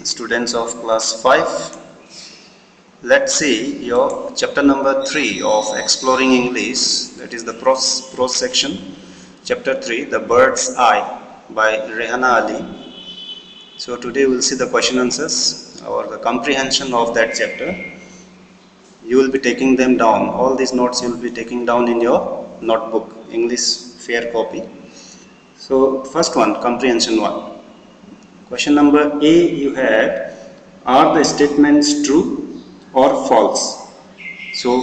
students of class 5. Let's see your chapter number 3 of Exploring English, that is the prose section. Chapter 3, The Bird's Eye by Rehana Ali. So today we'll see the question answers or the comprehension of that chapter. You will be taking them down. All these notes you will be taking down in your notebook, English fair copy. So first one, comprehension 1. Question number A you had, are the statements true or false? So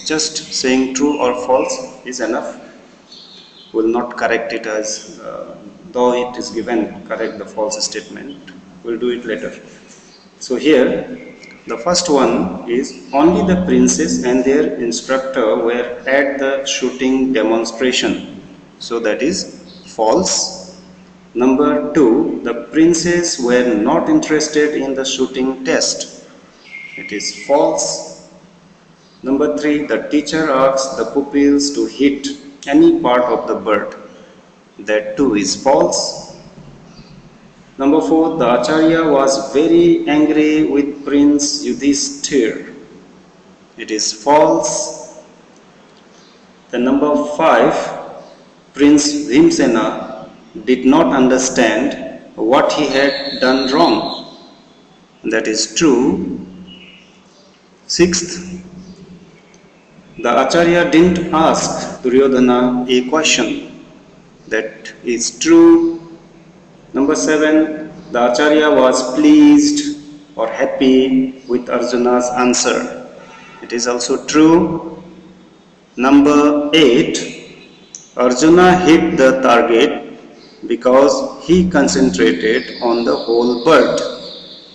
just saying true or false is enough. Will not correct it as though it is given, correct the false statement. We'll do it later. So here the first one is, only the princess and their instructor were at the shooting demonstration. So that is false. Number 2, the princes were not interested in the shooting test. It is false. Number 3, the teacher asked the pupils to hit any part of the bird. That too is false. Number 4, the Acharya was very angry with Prince Yudhishthir. It is false. Then number 5, Prince Bhimsena did not understand what he had done wrong. That is true. 6th, the Acharya didn't ask Duryodhana a question. That is true. Number 7, the Acharya was pleased or happy with Arjuna's answer. It is also true. Number 8, Arjuna hit the target because he concentrated on the whole bird.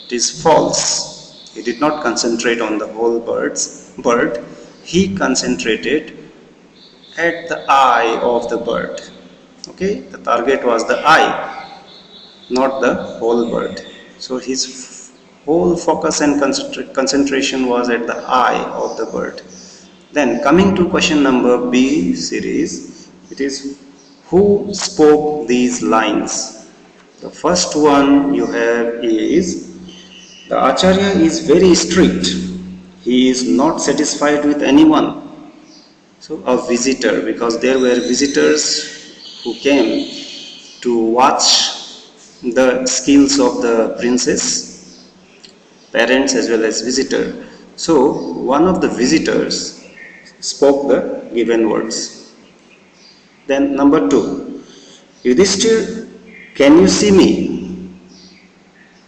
It is false. He did not concentrate on the whole bird. He concentrated at the eye of the bird. Okay, the target was the eye, not the whole bird. So his whole focus and concentration was at the eye of the bird. Then coming to question number B series, it is, who spoke these lines? The first one you have is, the Acharya is very strict. He is not satisfied with anyone. So a visitor, because there were visitors who came to watch the skills of the princess, parents as well as visitor. So one of the visitors spoke the given words. Then number 2, Yudhishthir, can you see me?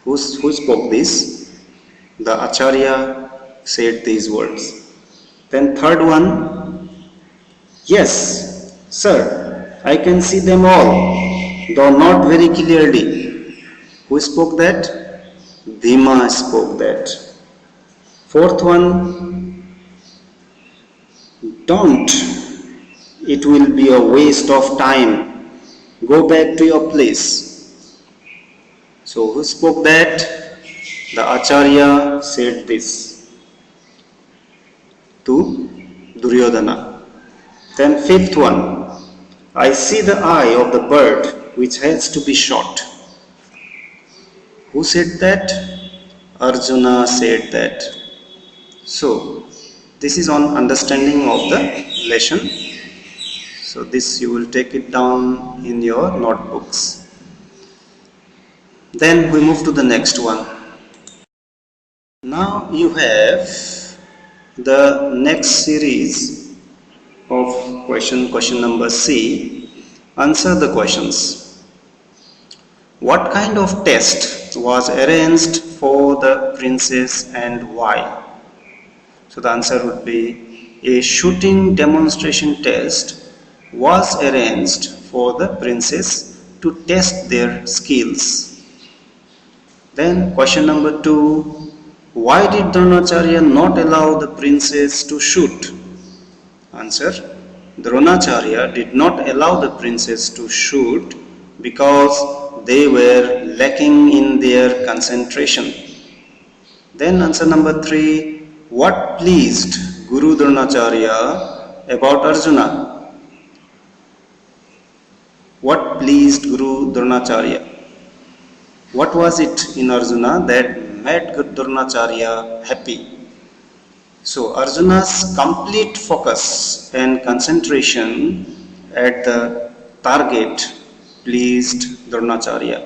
Who spoke this? The Acharya said these words. Then third one, yes, sir, I can see them all, though not very clearly. Who spoke that? Bhima spoke that. Fourth one, don't. It will be a waste of time. Go back to your place. So who spoke that? The Acharya said this to Duryodhana. Then fifth one, I see the eye of the bird which has to be shot. Who said that? Arjuna said that. So this is on understanding of the lesson. So this you will take it down in your notebooks. Then we move to the next one. Now you have the next series of question number C. Answer the questions. What kind of test was arranged for the princess and why? So the answer would be, a shooting demonstration test was arranged for the princess to test their skills. Then question number 2, why did Dronacharya not allow the princess to shoot? Answer, Dronacharya did not allow the princess to shoot because they were lacking in their concentration. Then answer number 3, what pleased Guru Dronacharya about Arjuna? What pleased Guru Dronacharya? What was it in Arjuna that made Dronacharya happy. So Arjuna's complete focus and concentration at the target pleased Dronacharya.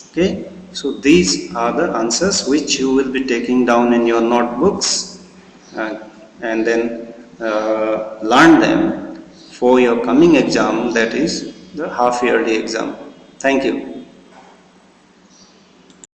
Okay, so these are the answers which you will be taking down in your notebooks and then learn them for your coming exam, that is the half yearly exam. Thank you.